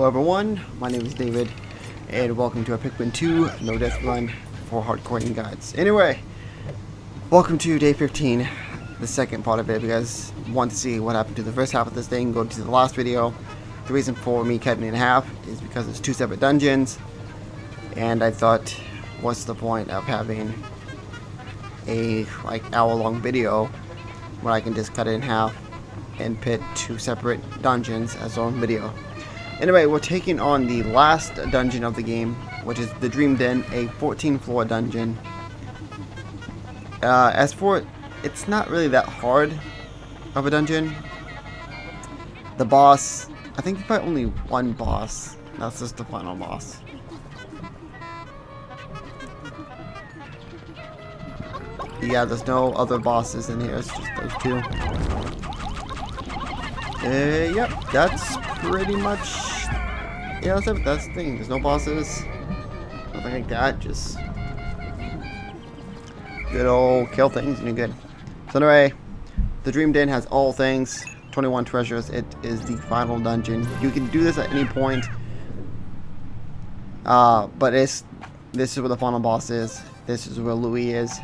Hello everyone, my name is David, and welcome to a Pikmin 2 No Death Run for Hardcorian guides. Anyway, welcome to day 15, the second part of it. If you guys want to see what happened to the first half of this thing, go to the last video. The reason for me cutting it in half is because it's two separate dungeons, and I thought, what's the point of having a hour-long video when I can just cut it in half and pit two separate dungeons as own video. Anyway, we're taking on the last dungeon of the game, which is the Dream Den, a 14-floor dungeon. As for it, it's not really that hard of a dungeon. The boss, I think you fight only one boss. That's just the final boss. Yeah, there's no other bosses in here, it's just those two. Yep, that's pretty much, yeah, that's it, that's the thing. There's no bosses, nothing like that, just good old kill things and you're good. So anyway, the Dream Den has all things, 21 treasures. It is the final dungeon. You can do this at any point, but this is where the final boss is. This is where Louis is.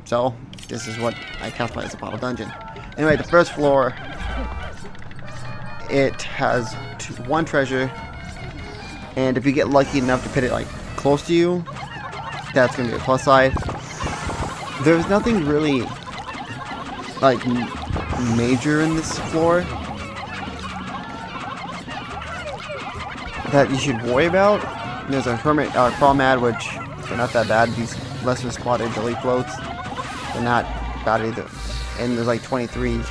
So this is what I classify as the final dungeon. Anyway, the first floor, it has one treasure, and if you get lucky enough to put it close to you, that's gonna be a plus side. There's nothing really major in this floor that you should worry about. There's a hermit crawmad, which they're not that bad. These lesser spotted jelly floats, they're not bad either. And there's 23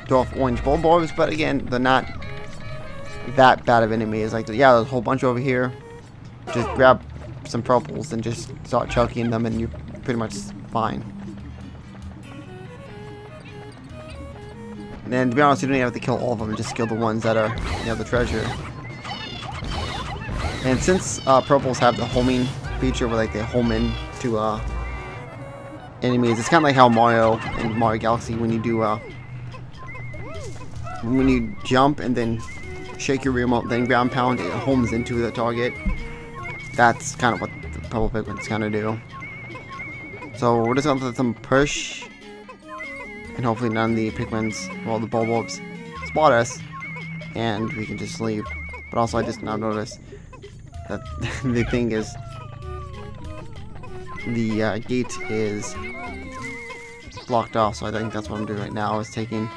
dwarf orange bulbarbs, but again, they're not that bad of enemies. Yeah, there's a whole bunch over here. Just grab some purples and just start chucking them, and you're pretty much fine. And to be honest, you don't even have to kill all of them. Just kill the ones that are the treasure. And since purples have the homing feature, where they home in to enemies, it's kind of like how Mario in Mario Galaxy, when you do when you jump and then shake your remote, then ground pound, it homes into the target. That's kind of what the purple Pikmins kind of do. So we're just gonna let them push, and hopefully none of the Pikmins, well, the bulbarbs, spot us, and we can just leave. But also, I just now noticed that the thing is, the gate is blocked off. So I think that's what I'm doing right now, is taking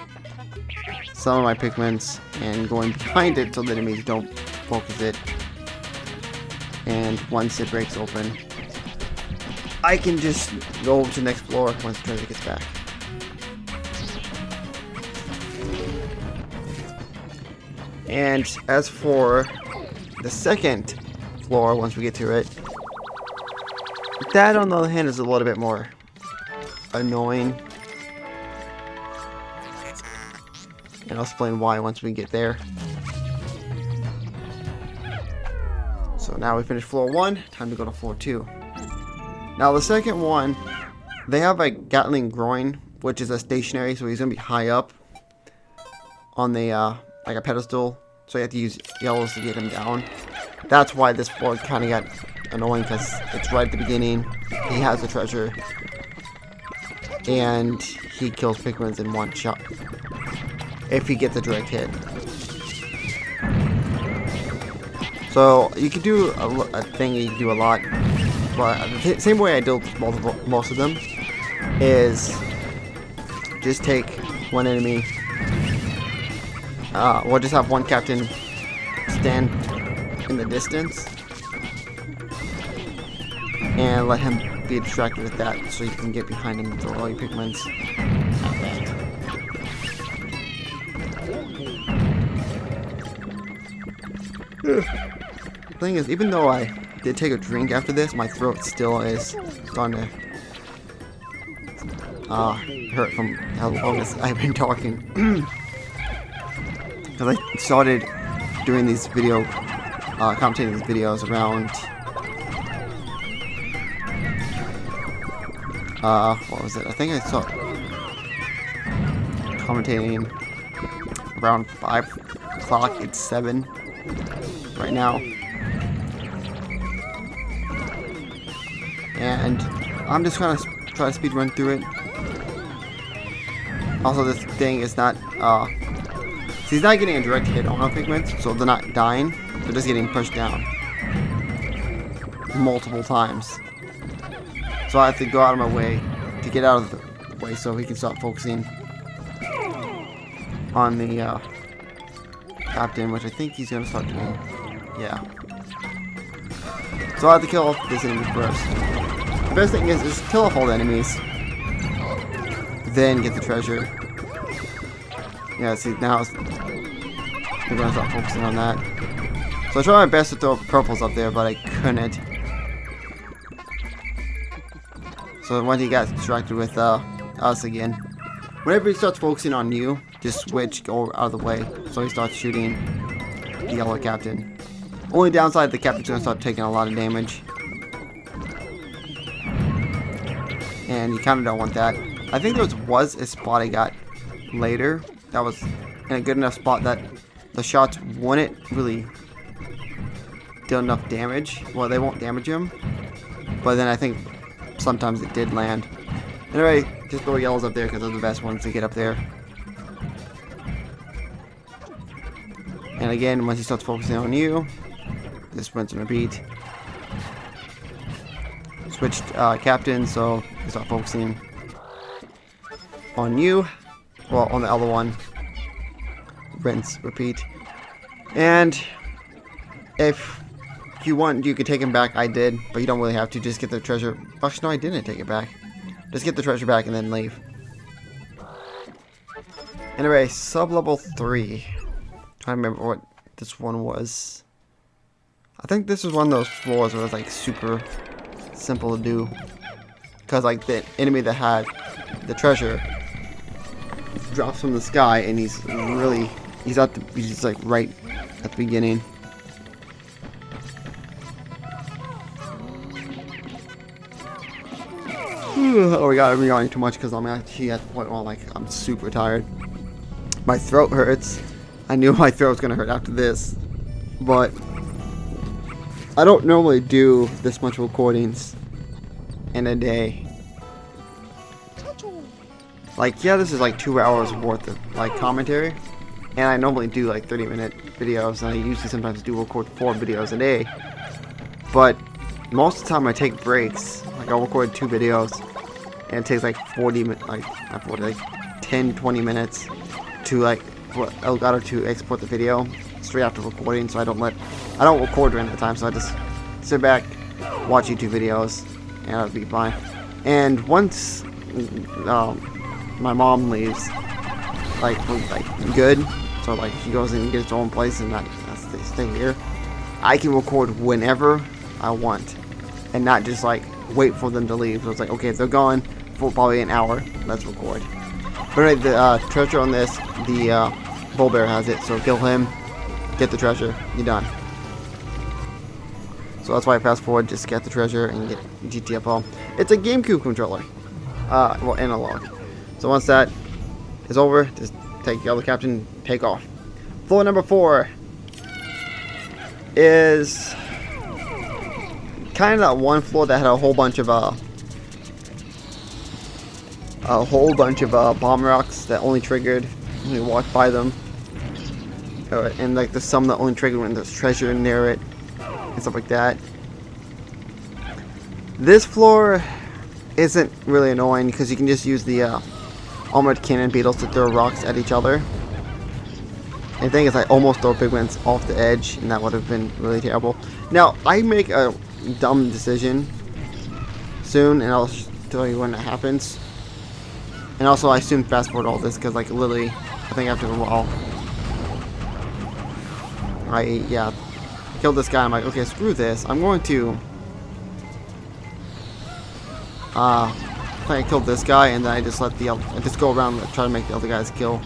some of my Pikmins and going behind it so the enemies don't focus it. And once it breaks open, I can just go over to the next floor once the treasure gets back. And as for the second floor, once we get to it, that on the other hand is a little bit more annoying. And I'll explain why once we get there. So now we finished floor 1, time to go to floor 2. Now the second one, they have a Gatling groin, which is a stationary, so he's gonna be high up on the like a pedestal, so you have to use yellows to get him down. That's why this floor kind of got annoying, because it's right at the beginning. He has the treasure, and he kills Pikmins in one shot if he gets a direct hit. So you can do a thing you can do a lot, but the same way I do most of them is just take one enemy. We'll just have one captain stand in the distance and let him be distracted with that, so you can get behind him and throw all your Pikmins at that. The thing is, even though I did take a drink after this, my throat still is starting to hurt from how long I've been talking. Because I started doing these commentating these videos around, what was it? I think I saw commentating around 5 o'clock. It's 7 right now. And I'm just gonna try to speed run through it. Also, this thing is not, he's not getting a direct hit on our Pikmin, so they're not dying. They're just getting pushed down multiple times. So I have to go out of my way to get out of the way so he can start focusing on the captain, which I think he's gonna start doing. Yeah. So I have to kill off this enemy first. The best thing is kill off all the enemies, then get the treasure. Yeah, see, now we're gonna start focusing on that. So I tried my best to throw purples up there, but I couldn't. So once he got distracted with us again, whenever he starts focusing on you, just switch, go out of the way, so he starts shooting the yellow captain. Only downside, the captain's gonna start taking a lot of damage, and you kind of don't want that. I think there was a spot I got later that was in a good enough spot that the shots wouldn't really do enough damage. Well, they won't damage him, but then I think sometimes it did land. Anyway, just throw yellows up there because they're the best ones to get up there. And again, once he starts focusing on you, just rinse and repeat. Switched captain, so you start focusing on you. Well, on the other one. Rinse, repeat. And if you want, you could take him back. I did, but you don't really have to. Just get the treasure. Actually, no, I didn't take it back. Just get the treasure back and then leave. Anyway, sub-level 3. Trying to remember what this one was. I think this is one of those floors where it's like super simple to do. Because like the enemy that had the treasure drops from the sky and he's like right at the beginning. Oh my god, I'm yawning too much because I'm actually at the point where I'm super tired. My throat hurts. I knew my throat was gonna hurt after this, but I don't normally do this much recordings in a day. Like, yeah, this is like 2 hours worth of like commentary, and I normally do like 30-minute videos, and I usually sometimes do record 4 videos a day. But most of the time I take breaks. Like I'll record 2 videos, and it takes like 10-20 minutes to like Elgato to export the video straight after recording. So I don't record during that time. So I just sit back, watch YouTube videos, and I'll be fine. And once my mom leaves, like good, so like she goes and gets her own place and I stay here, I can record whenever I want and not just like wait for them to leave. So it's like, okay, if they're gone for probably an hour, let's record. But anyway, the treasure on this, the bull bear has it, so kill him, get the treasure, you're done. So that's why I fast forward, just get the treasure and get GTFO. It's a GameCube controller, well, analog. So once that is over, just take the other captain, take off. Floor number 4 is kind of that one floor that had a whole bunch of bomb rocks that only triggered when you walked by them, and like there's some that only triggered when there's treasure near it and stuff like that. This floor isn't really annoying because you can just use the armored cannon beetles to throw rocks at each other. And the thing is, I almost throw Pikmins off the edge, and that would have been really terrible. Now, I make a dumb decision soon, and I'll tell you when that happens. And also, I soon fast forward all this because, like, literally, I think after a while, I killed this guy. I'm like, okay, screw this. I'm going to I killed this guy, and then I just let I just go around and try to make the other guys kill.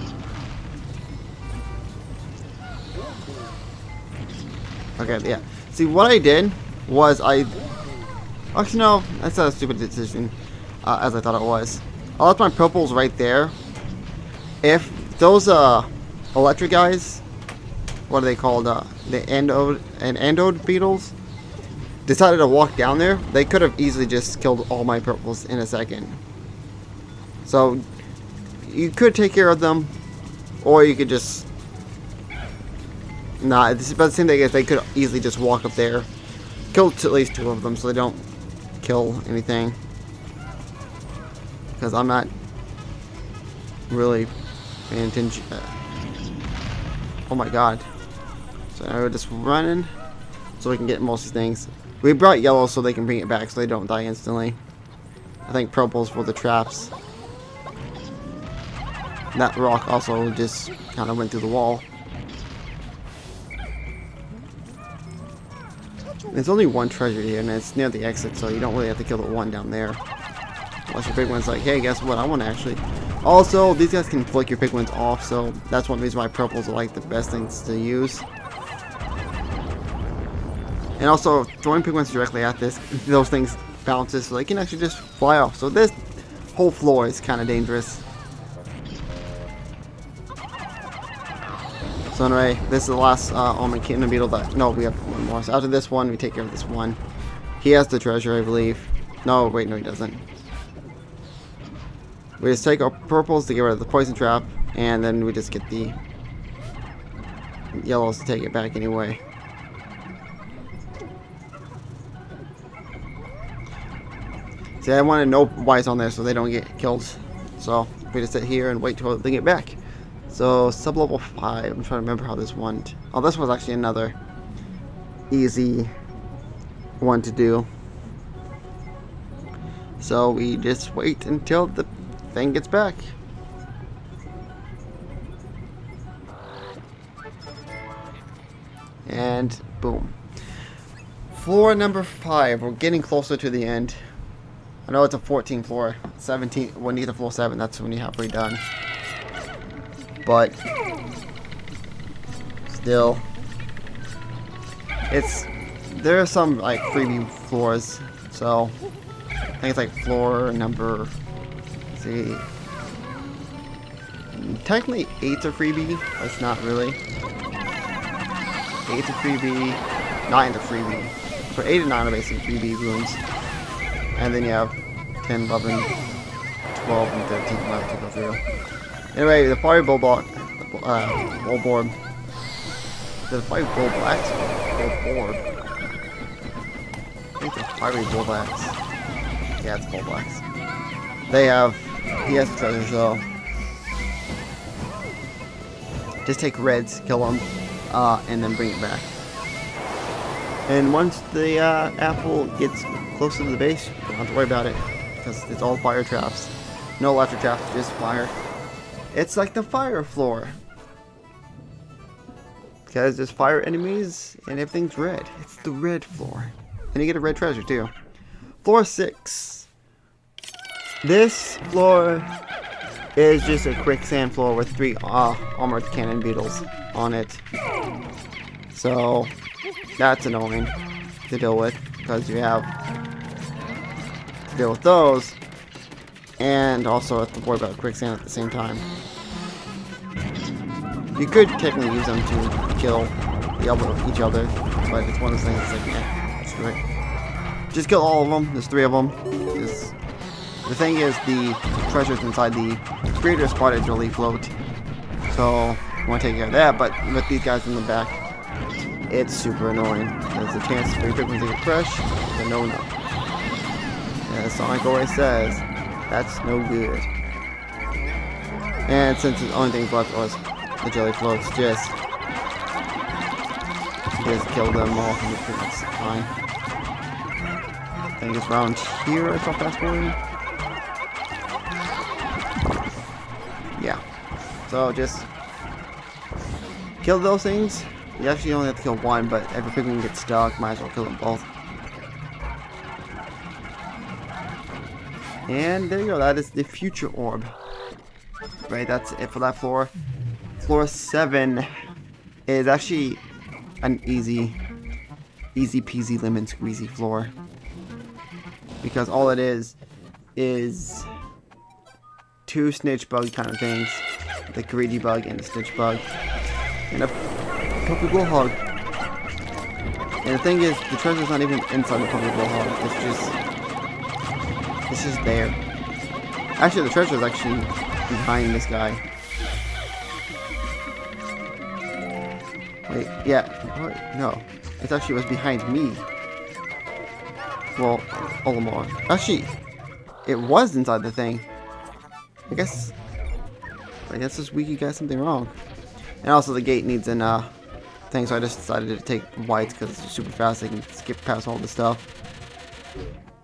Okay, yeah. See, what I did was actually, no, that's not a stupid decision, as I thought it was. I left my purples right there. If those electric guys what are they called? The endode beetles decided to walk down there, they could have easily just killed all my purples in a second. So you could take care of them, or you could just but the same thing is they could easily just walk up there, kill at least 2 of them so they don't kill anything. Because I'm not really paying attention. Oh my god. So now we're just running so we can get most of these things. We brought yellow so they can bring it back so they don't die instantly. I think purple's for the traps. That rock also just kind of went through the wall. There's only 1 treasure here, and it's near the exit, so you don't really have to kill the one down there. Unless your big one's like, hey, guess what? I want to actually. Also, these guys can flick your big ones off, so that's one reason why purples are like the best things to use. And also, throwing big ones directly at those things bounces, so they can actually just fly off. So this whole floor is kind of dangerous. So anyway, this is the last almond kingdom beetle that. No, we have 1 more. So after this one, we take care of this one. He has the treasure, I believe. No, wait, no, he doesn't. We just take our purples to get rid of the poison trap, and then we just get the yellows to take it back anyway. See, I want to know why it's on there so they don't get killed. So we just sit here and wait till they get back. So sub-level 5. I'm trying to remember how this one. Oh, this was actually another easy one to do. So we just wait until the thing gets back. And boom. Floor number 5. We're getting closer to the end. I know it's a 14 floor. 17. When you get to floor 7, that's when you're halfway done. But still, there are some like freebie floors. So I think it's like floor number. Let's see, technically 8's a freebie. But it's not really. 8's a freebie. 9's a freebie. So 8 and 9 are basically freebie rooms. And then you have 10, 11, 12, and 13 left to go through. Anyway, the fire bull block, bull board. The fire bull blacks, bull board. I think the fiery bull blacks. Yeah, it's bull blacks. He has treasure, so just take reds, kill them, and then bring it back. And once the apple gets closer to the base, you don't have to worry about it because it's all fire traps. No electric traps, just fire. It's like the fire floor. Because there's fire enemies and everything's red. It's the red floor. And you get a red treasure too. Floor 6. This floor is just a quicksand floor with 3 armored cannon beetles on it. So that's annoying to deal with because you have to deal with those. And also have to worry about quicksand at the same time. You could technically use them to kill each other, but it's one of those things that's like, yeah, screw it. Just kill all of them. There's 3 of them. The thing is, the treasures inside the creator spotted really float, so you want to take care of that. But with these guys in the back, it's super annoying. There's a chance for your Pikmin to get crushed, but no. As Sonic always says, that's no good. And since the only thing left was the jelly floats, just kill them all and that's fine. I think it's around here if I'm fast forwarding. Yeah. So just kill those things. You actually only have to kill one, but every Pikmin gets stuck, might as well kill them both. And there you go, that is the future orb. Right, that's it for that floor. Floor 7 is actually an easy peasy lemon squeezy floor. Because all it is 2 snitch bug kind of things. The greedy bug and the snitch bug. And puppy blowhog. And the thing is, the treasure's not even inside the puppy blowhog. It's just there. Actually, the treasure's actually behind this guy. Wait, yeah. What? No. It actually was behind me. Well, Olimar. Actually, it was inside the thing. I guess this wiki got something wrong. And also the gate needs an thing, so I just decided to take whites because it's super fast. I can skip past all the stuff.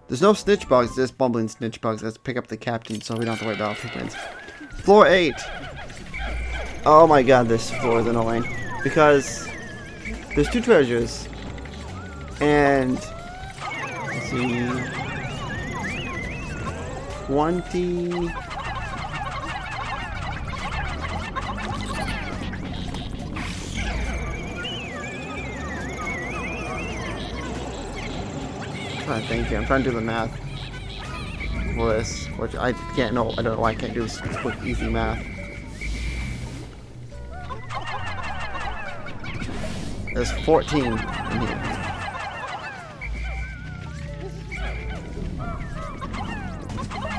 There's no snitch bugs, just bumbling snitch bugs. Let's pick up the captain so we don't have to worry about Pikmins. Floor 8. Oh my god, this floor is annoying. Because there's 2 treasures. And let's see, 20. I'm trying to think here. I'm trying to do the math for this, which I can't know. I don't know why I can't do this quick, easy math. There's 14 in here.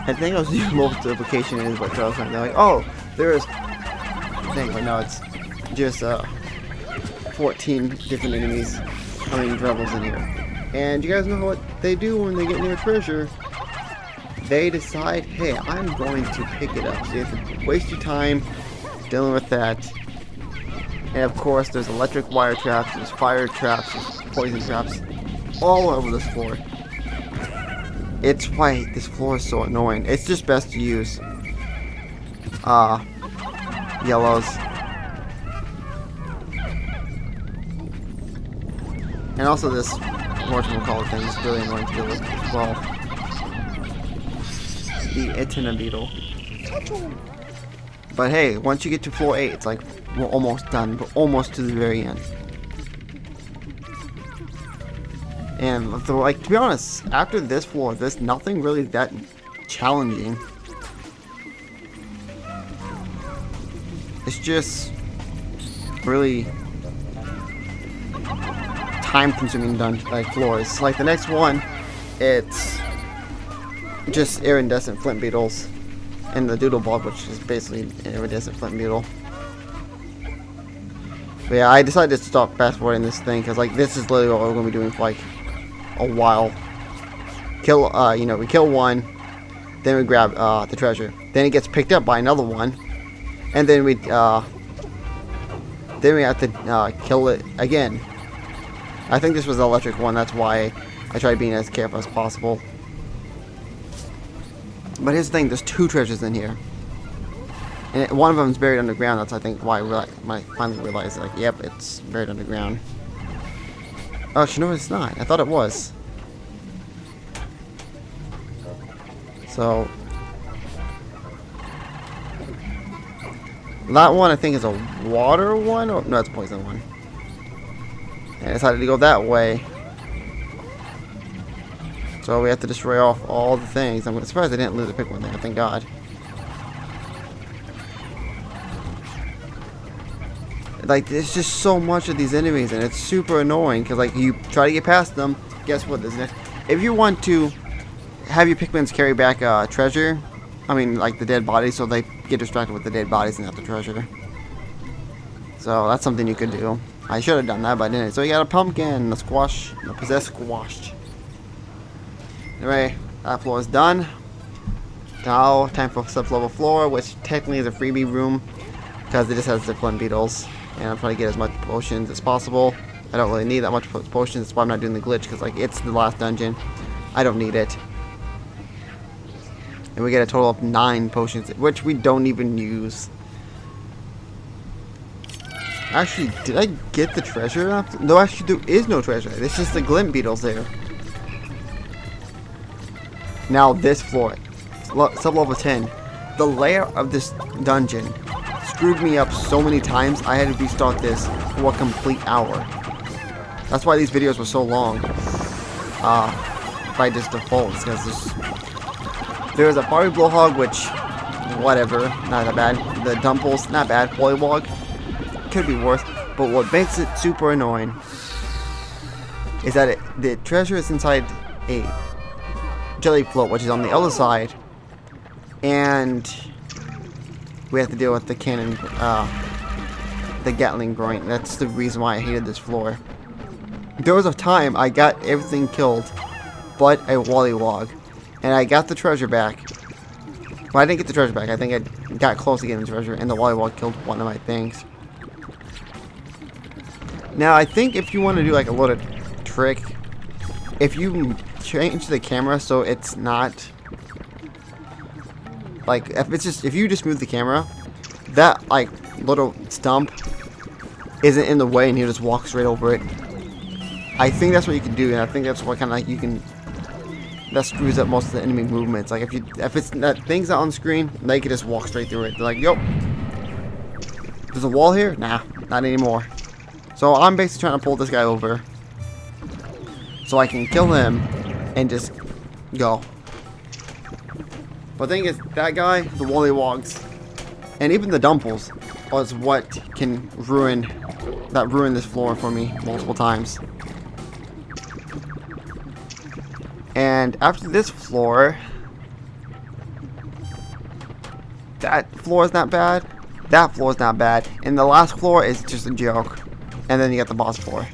I think I was using multiplication is what Charles was like, oh, there is thing, but no, it's just 14 different enemies, rebels in here. And you guys know what they do when they get near treasure? They decide, hey, I'm going to pick it up. So you have to waste your time dealing with that. And of course, there's electric wire traps, there's fire traps, there's poison traps, all over this floor. It's why this floor is so annoying. It's just best to use yellows. And also this whatchamacallit thing is really annoying to deal with as well. The Etina beetle. But hey, once you get to floor 8, it's like we're almost done, but almost to the very end. And so, like, to be honest, after this floor, there's nothing really that challenging. It's just really time-consuming floors. Like the next one, it's just iridescent flint beetles, and the doodle bug, which is basically an iridescent flint beetle. But yeah, I decided to stop fast-forwarding this thing because, like, this is literally what we're going to be doing for like a while. We kill one, then we grab the treasure. Then it gets picked up by another one, and then we have to kill it again. I think this was the electric one. That's why I tried being as careful as possible. But here's the thing: there's 2 treasures in here, and one of them is buried underground. That's I think why I finally realized, like, yep, it's buried underground. Oh, no, it's not. I thought it was. So that one I think is a water one. Oh, no, it's a poison one. And I decided to go that way. So we have to destroy off all the things. I'm surprised I didn't lose a Pikmin there. Thank God. Like, there's just so much of these enemies, and it's super annoying because, like, you try to get past them. Guess what? There's next. If you want to have your Pikmins carry back treasure, I mean, like the dead bodies, so they get distracted with the dead bodies and not the treasure. So that's something you could do. I should have done that, but I didn't. So you got a pumpkin, a squash, a possessed squash. Anyway, that floor is done. Now, time for sub-level floor, which technically is a freebie room because it just has the flint beetles. And I'm trying to get as much potions as possible. I don't really need that much potions. That's why I'm not doing the glitch, because, like, it's the last dungeon. I don't need it. And we get a total of 9 potions, which we don't even use. Actually, did I get the treasure after? No, actually, there is no treasure. It's just the glint beetles there. Now, this floor, sub-level 10. The layout of this dungeon screwed me up so many times. I had to restart this for a complete hour. That's why these videos were so long. By just default, because there's a fiery blowhog, which, whatever, not that bad. The dumples, not bad. Polywog, could be worse. But what makes it super annoying is that the treasure is inside a jelly float, which is on the other side, and we have to deal with the cannon, the Gatling groin. That's the reason why I hated this floor. There was a time I got everything killed but a Wollywog, and I got the treasure back. Well, I didn't get the treasure back. I think I got close to getting the treasure, and the Wollywog killed one of my things. Now, I think if you want to do like a little trick, if you change the camera so it's not like, if you just move the camera, that like little stump isn't in the way and you just walk straight over it. I think that's what you can do, and I think that's what kind of like you can. That screws up most of the enemy movements. Like if it's that thing's not on screen, they can just walk straight through it. They're like, yo, there's a wall here? Nah, not anymore. So I'm basically trying to pull this guy over so I can kill him and just go. But the thing is, that guy, the Wollywogs, and even the Dumples was what can ruin this floor for me multiple times. And after this floor, that floor is not bad. That floor is not bad. And the last floor is just a joke. And then you got the boss floor.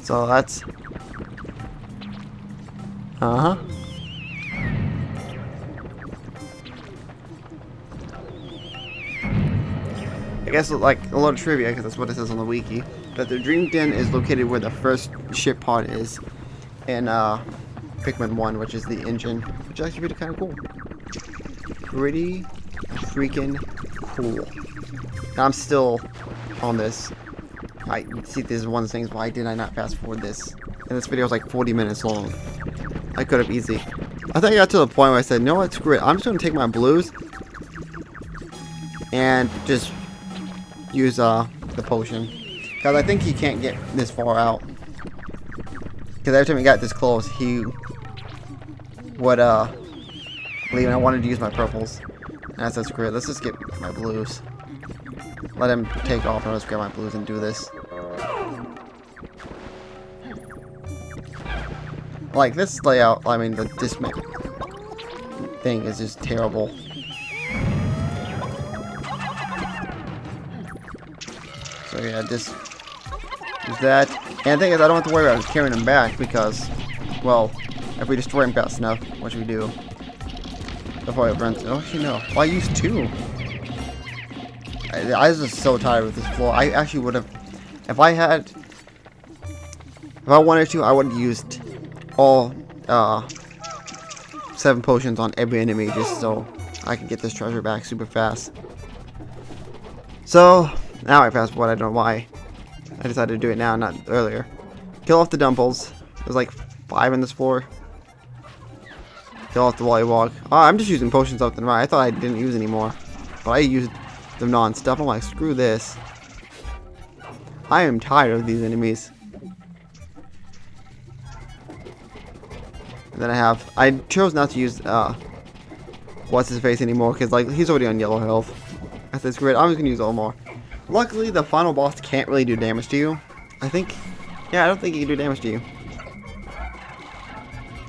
So that's... I guess like a little trivia, because that's what it says on the wiki, that the Dream Den is located where the first ship pod is in Pikmin 1, which is the engine, which is actually really kind of cool. Pretty freaking cool. And I'm still on this. I see, this is one of the things, why did I not fast forward this? And this video is like 40 minutes long. I could have easily. I think I got to the point where I said, no, what, screw it. I'm just going to take my blues and just use the potion, because I think he can't get this far out, because every time he got this close he would leave, and I wanted to use my purples, and I said screw it, let's just get my blues, let him take off, and let's grab my blues and do this. Like this layout, I mean this thing is just terrible. So yeah, just use that. And the thing is, I don't have to worry about carrying him back because, well, if we destroy him fast enough, what should we do? Before it runs. Oh, actually no. Well, I used two. I was just so tired with this floor. I actually would have, if I wanted to, I would have used all 7 potions on every enemy just so I could get this treasure back super fast. So now I fast forward. I don't know why I decided to do it now, not earlier. Kill off the Dumples. There's like 5 in this floor. Kill off the Wollywog. Oh, I'm just using potions left and right. I thought I didn't use any more, but I used them non-stop. I'm like, screw this. I am tired of these enemies. And then I chose not to use what's his face anymore, because like he's already on yellow health. I said screw it, I'm just gonna use Omar. Luckily the final boss can't really do damage to you. I think, yeah, I don't think he can do damage to you,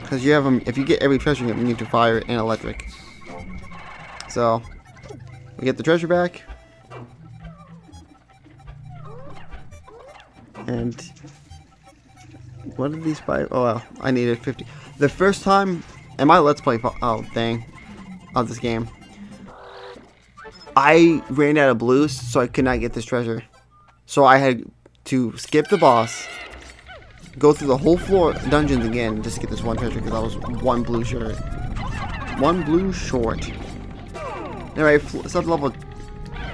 because you have him. If you get every treasure, you need to fire and electric. So we get the treasure back, and what did these 5? Oh well, I needed 50. The first time in my Let's Play thing of this game, I ran out of blues, so I could not get this treasure. So I had to skip the boss, go through the whole floor dungeons again just to get this one treasure, because I was one blue short. Anyway, sub level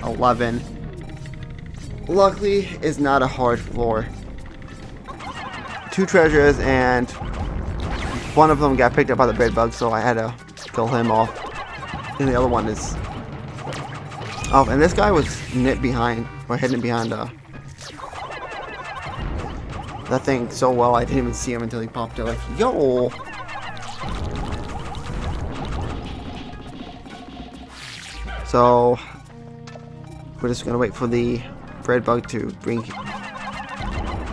11. Luckily, it's not a hard floor. 2 treasures, and one of them got picked up by the bed bug, so I had to kill him off. And the other one is... Oh, and this guy was hidden behind that thing so well, I didn't even see him until he popped up like, yo! So, We're just gonna wait for the bread bug to bring.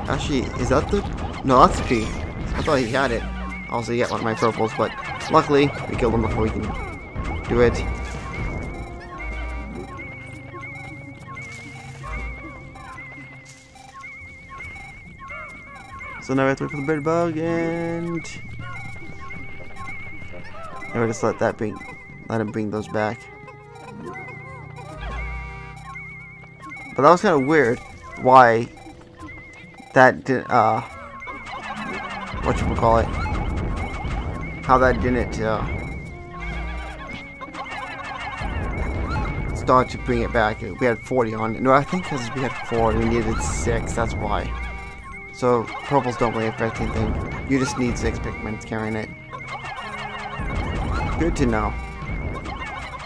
Actually, is that the? No, that's the P. I thought he had it. Also, he got one of my purples, but luckily we killed him before we can do it. So now we have to wait for the bread bug, and we'll just let him bring those back. But that was kind of weird. Why that didn't, whatchamacallit, how that didn't, start to bring it back. We had 40 on it. No, I think because we had 4 and we needed 6, that's why. So, purples don't really affect anything. You just need 6 Pikmin carrying it. Good to know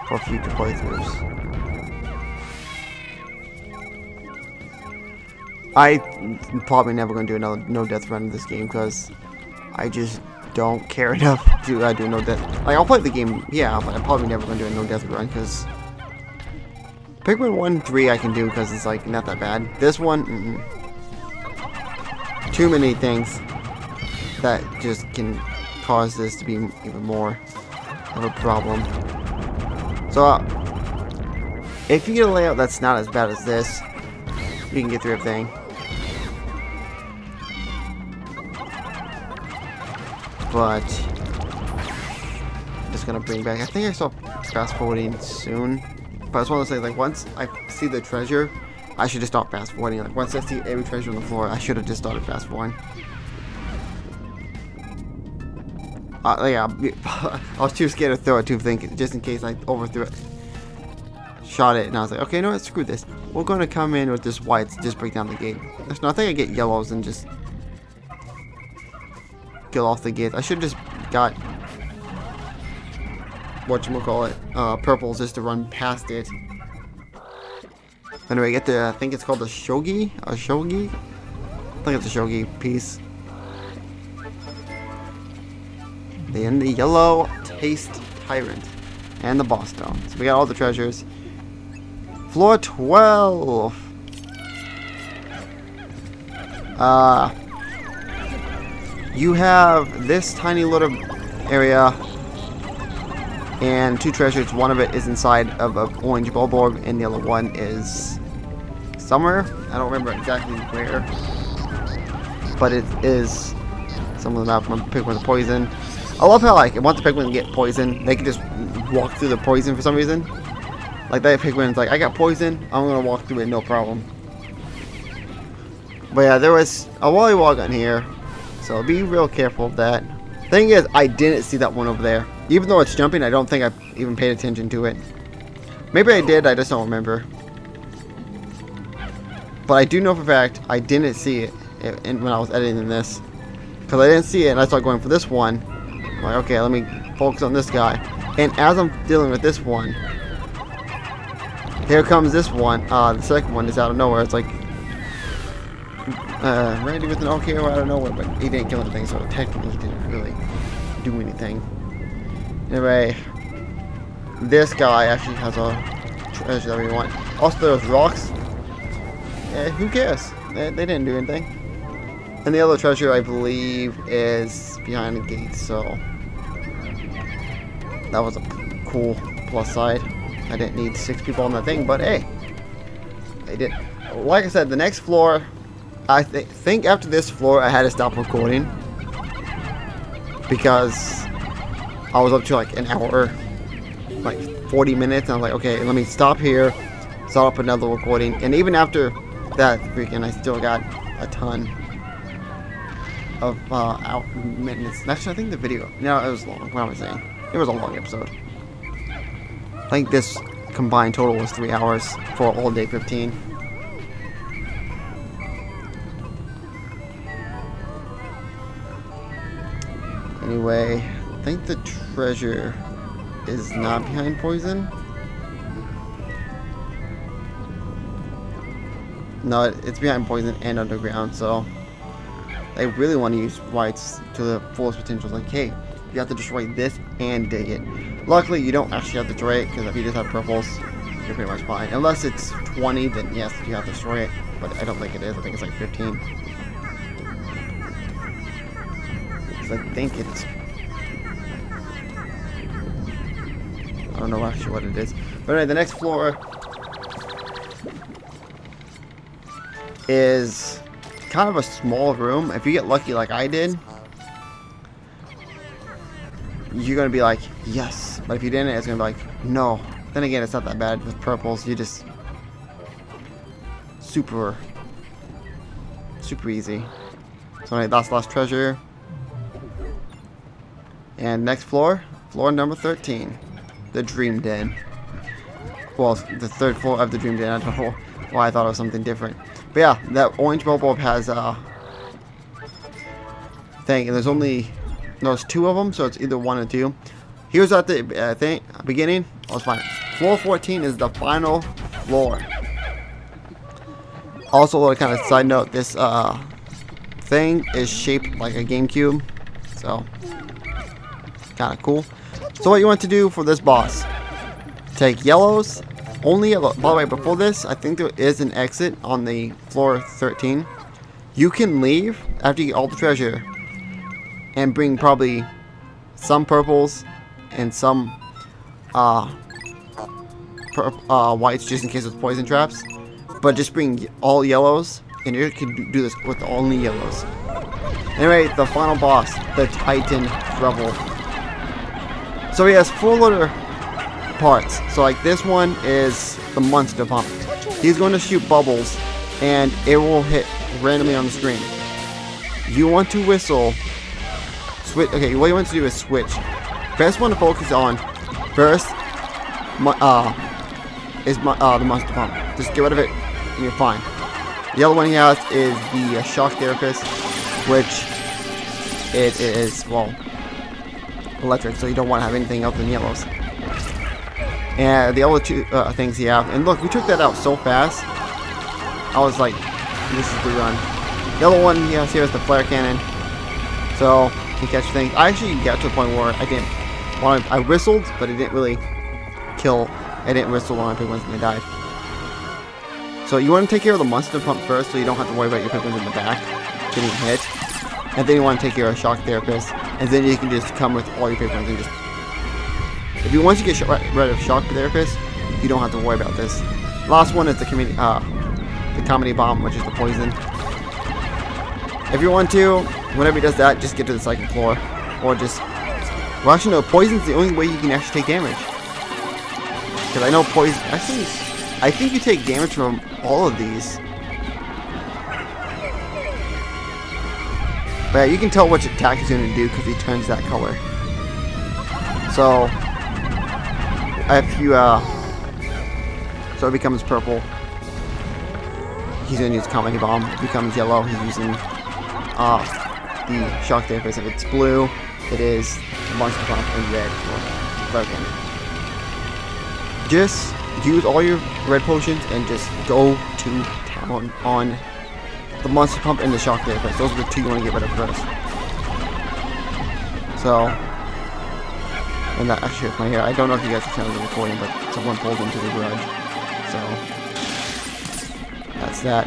for future playthroughs. I'm probably never going to do another no-death run in this game because I just don't care enough to do a no-death. Like, I'll play the game, yeah, but I'm probably never going to do a no-death run because Pikmin 1 and 3 I can do because it's, like, not that bad. This one, too many things that just can cause this to be even more of a problem. So, if you get a layout that's not as bad as this, you can get through everything. But I'm just gonna bring back. I think I saw fast forwarding soon. But I just want to say, like, once I see the treasure, I should just start fast forwarding. Like, once I see every treasure on the floor, I should have just started fast forwarding. Yeah, I was too scared to throw it too, just in case I overthrew it. Shot it, and I was like, okay, no, screw this. We're going to come in with this whites, just break down the gate. No, I think I get yellows and just kill off the gate. I should have just got whatchamacallit, purples just to run past it. Anyway, get the, I think it's called the shogi? A shogi? I think it's a shogi piece. Then the yellow taste tyrant. And the boss stone. So we got all the treasures. Floor 12. You have this tiny little area and 2 treasures. One of it is inside of an orange bulb orb, and the other one is somewhere. I don't remember exactly where, but it is some of the map from Pikmin poison. I love how, like, once the Pikmin get poison, they can just walk through the poison for some reason. Like, that Pikmin's like, I got poison, I'm gonna walk through it, no problem. But yeah, there was a volleyball gun here, so be real careful of that. Thing is, I didn't see that one over there. Even though it's jumping, I don't think I even paid attention to it. Maybe I did, I just don't remember. But I do know for a fact, I didn't see it when I was editing this. Because I didn't see it, and I started going for this one. I'm like, okay, let me focus on this guy. And as I'm dealing with this one, here comes this one. The second one is out of nowhere. It's like Randy with an OKO out of nowhere, but he didn't kill anything, so technically he didn't really do anything. Anyway, this guy actually has a treasure that we want. Also, there's rocks. Who cares? They didn't do anything. And the other treasure, I believe, is behind the gate, so that was a cool plus side. I didn't need 6 people on that thing, but hey, I did. Like I said, the next floor, I think after this floor, I had to stop recording because I was up to like an hour, like 40 minutes, and I was like, okay, let me stop here, start up another recording, and even after that, freaking, I still got a ton of minutes. Actually, I think the video, no, it was long. What am I saying? It was a long episode. I think this combined total was 3 hours for all day 15. Anyway, I think the treasure is not behind poison. No, it's behind poison and underground, so they really want to use whites to the fullest potential. Like, hey, you have to destroy this and dig it. Luckily, you don't actually have to destroy it, because if you just have purples, you're pretty much fine. Unless it's 20, then yes, you have to destroy it. But I don't think it is. I think it's like 15. So I think it's... I don't know actually what it is. But anyway, the next floor is kind of a small room. If you get lucky like I did, you're going to be like, yes. But if you didn't, it's going to be like, no. Then again, it's not that bad with purples. You just... super easy. So anyway, that's Lost Treasure. And next floor, floor number 13. The Dream Den. Well, the third floor of the Dream Den. I don't know why I thought it was something different. But yeah, that orange bubble has thing, and there's 2 of them, so it's either 1 or 2. Here's at the beginning. Oh, it's fine. Floor 14 is the final floor. Also, a little kind of side note, this thing is shaped like a GameCube, so kind of cool. So what you want to do for this boss, take yellows, only yellow. By the way, before this, I think there is an exit on the floor 13. You can leave after you get all the treasure and bring probably some purples and some whites just in case it's poison traps. But just bring all yellows, and you can do this with only yellows. Anyway, the final boss, the Titan Rebel. So he has 4 little parts. So like this one is the monster pump. He's going to shoot bubbles, and it will hit randomly on the screen. You want to whistle. Switch. Okay, what you want to do is switch. Best one to focus on first is the monster pump. Just get rid of it, and you're fine. The other one he has is the shock therapist, which it is, well, electric, so you don't want to have anything else than yellows. And the other 2 things he have, and look, we took that out so fast. I was like, this is the run. The other one he has here is the flare cannon, so you catch things. I actually got to the point where I whistled, but it didn't really kill. I didn't whistle on my Pikmin and they died. So you want to take care of the monster pump first, so you don't have to worry about your Pikmin in the back getting hit. And then you want to take care of shock therapist, and then you can just come with all your Pikmin and just... Once you get rid of shock therapist, you don't have to worry about this. Last one is the comedy bomb, which is the poison. If you want to, whenever he does that, just get to the second floor, or just... Well, actually no, poison's the only way you can actually take damage. Because I know poison... Actually, I think you take damage from all of these. But yeah, you can tell which attack he's going to do because he turns that color. So, if you, so it becomes purple. He's going to use Comedy Bomb. It becomes yellow. He's using, the Shock Therapist. If it's blue, it is the Monster Pump, and red for Flare Cannon. Just use all your red potions and just go to town on the Monster Pump and the Shock Therapist. Those are the 2 you want to get rid of first. So, and that actually hurts my hair. I don't know if you guys can tell the recording, but someone pulled into the garage. So, that's that.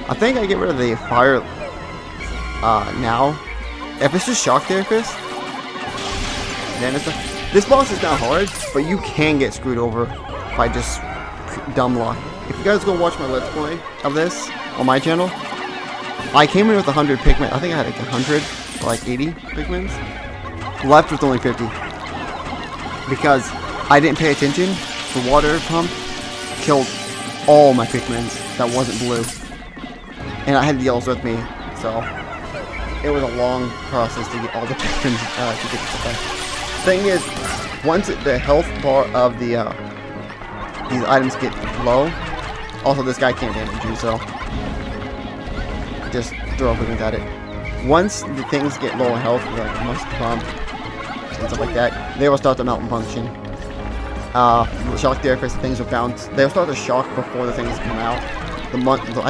I think I get rid of the fire now. If it's just Shock Therapist, then it's this boss is not hard, but you can get screwed over by just dumb luck. If you guys go watch my Let's Play of this on my channel, I came in with 100 Pikmin. I think I had like 100 or like 80 Pikmins. Left with only 50. Because I didn't pay attention. The water pump killed all my Pikmins that wasn't blue. And I had the yellows with me, so it was a long process to get all the Pikmins to get this effect. Thing is, once the health bar of the these items get low, also this guy can't damage you, so just throw Pikmins at it. Once the things get low in health, like Monster Pump and stuff like that, they will start to melt and function. The Shock Therapist things will bounce. They'll start to shock before the things come out. I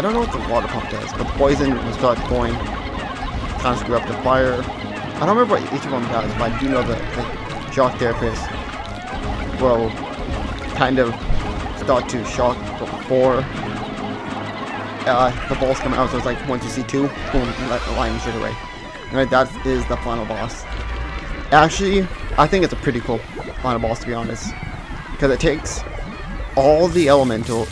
don't know what the water pump does, but poison will start going, kind of screw up the fire. I don't remember what each of them does, but I do know that the Shock Therapist will kind of start to shock before the balls come out. So it's like once you see two, boom, let the line straight away. Alright, that is the final boss. Actually, I think it's a pretty cool final boss, to be honest, because it takes all the elemental,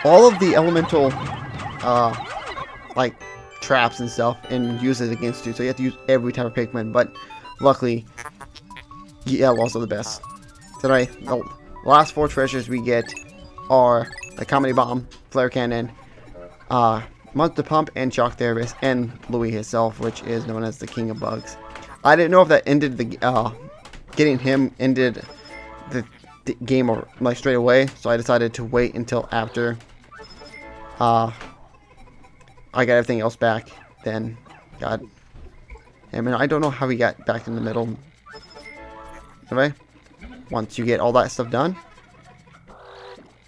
all of the elemental, like traps and stuff, and uses it against you. So you have to use every type of Pikmin. But luckily, yellow's are the best. Today, the last 4 treasures we get are the Comedy Bomb, Flare Cannon, Monster Pump, and Shock Therapist, and Louis himself, which is known as the King of Bugs. I didn't know if that ended the getting him ended the game or like straight away, so I decided to wait until after I got everything else back. Then got, I mean, I don't know how he got back in the middle. Anyway, once you get all that stuff done,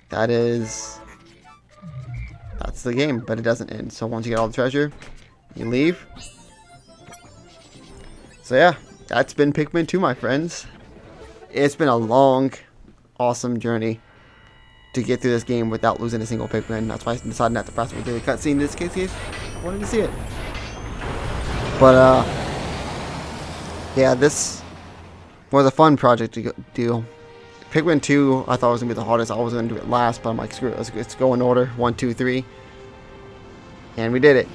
that's the game, but it doesn't end. So once you get all the treasure, you leave. So yeah, that's been Pikmin 2, my friends. It's been a long, awesome journey to get through this game without losing a single Pikmin. That's why I decided not to press with the cutscene in this case. I wanted to see it. But yeah, this was a fun project to do. Pikmin 2, I thought was gonna be the hardest. I was gonna do it last, but I'm like, screw it, let's go in order. 1, 2, 3, and we did it.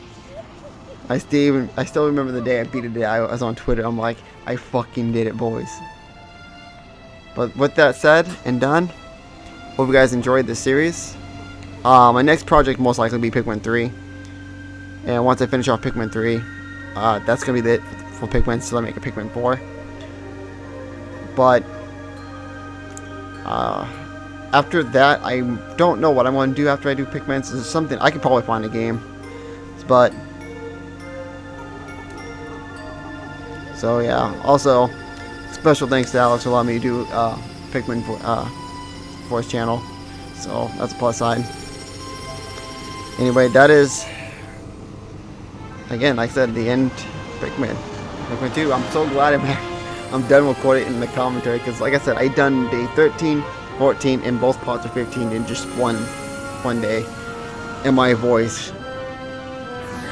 I still remember the day I beat it. I was on Twitter. I'm like, I fucking did it, boys. But with that said and done, hope you guys enjoyed this series. My next project most likely will be Pikmin 3, and once I finish off Pikmin 3, that's gonna be it for Pikmin. So I make a Pikmin 4. But after that, I don't know what I'm going to do after I do Pikmin. So there's something I could probably find a game, but so yeah. Also, special thanks to Alex for allowing me to do Pikmin for his channel. So that's a plus side. Anyway, that is, again, like I said, the end. Pikmin 2. I'm so glad I'm done recording in the commentary, because like I said, I done day 13, 14, and both parts of 15 in just one day, and my voice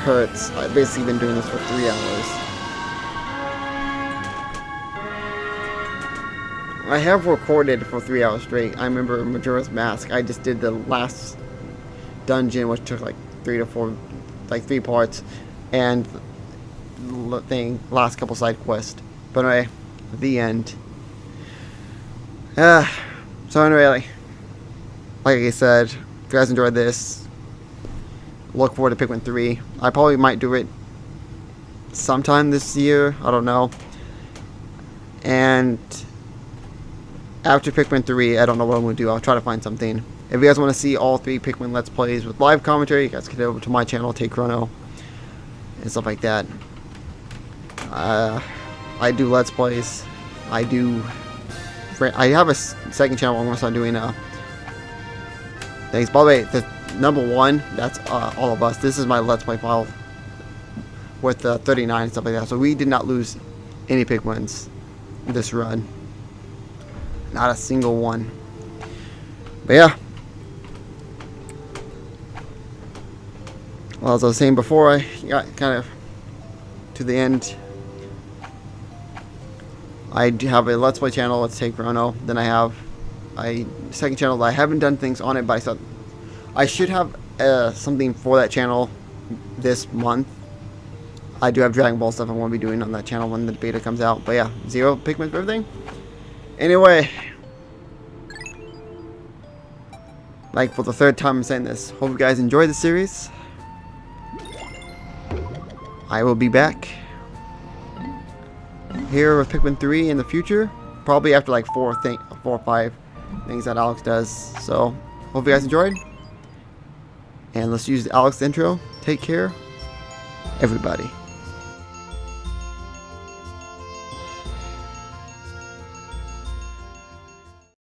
hurts. I've basically been doing this for 3 hours. I have recorded for 3 hours straight. I remember Majora's Mask. I just did the last dungeon, which took like 3 to 4, like 3 parts, and the last couple side quests. But anyway, the end. So anyway, like I said, if you guys enjoyed this, look forward to Pikmin 3. I probably might do it sometime this year. I don't know. And after Pikmin 3, I don't know what I'm going to do. I'll try to find something. If you guys want to see all 3 Pikmin Let's Plays with live commentary, you guys can head over to my channel, Take Chrono, and stuff like that. I do Let's Plays. I have a second channel I'm going to start doing things. By the way, the #1, that's all of us. This is my Let's Play file with 39 and stuff like that. So we did not lose any Pikmins this run. Not a single one. But yeah. Well, as I was saying before, I got kind of to the end. I do have a Let's Play channel, Let's Take Chrono. Then I have a second channel that I haven't done things on it, but I thought I should have something for that channel this month. I do have Dragon Ball stuff I want to be doing on that channel when the beta comes out. But yeah, 0 Pikmin for everything. Anyway, like for the 3rd time I'm saying this, hope you guys enjoy the series. I will be back here with Pikmin 3 in the future, probably after like 4 or 5 things that Alex does. So hope you guys enjoyed, and let's use the Alex intro. Take care, everybody.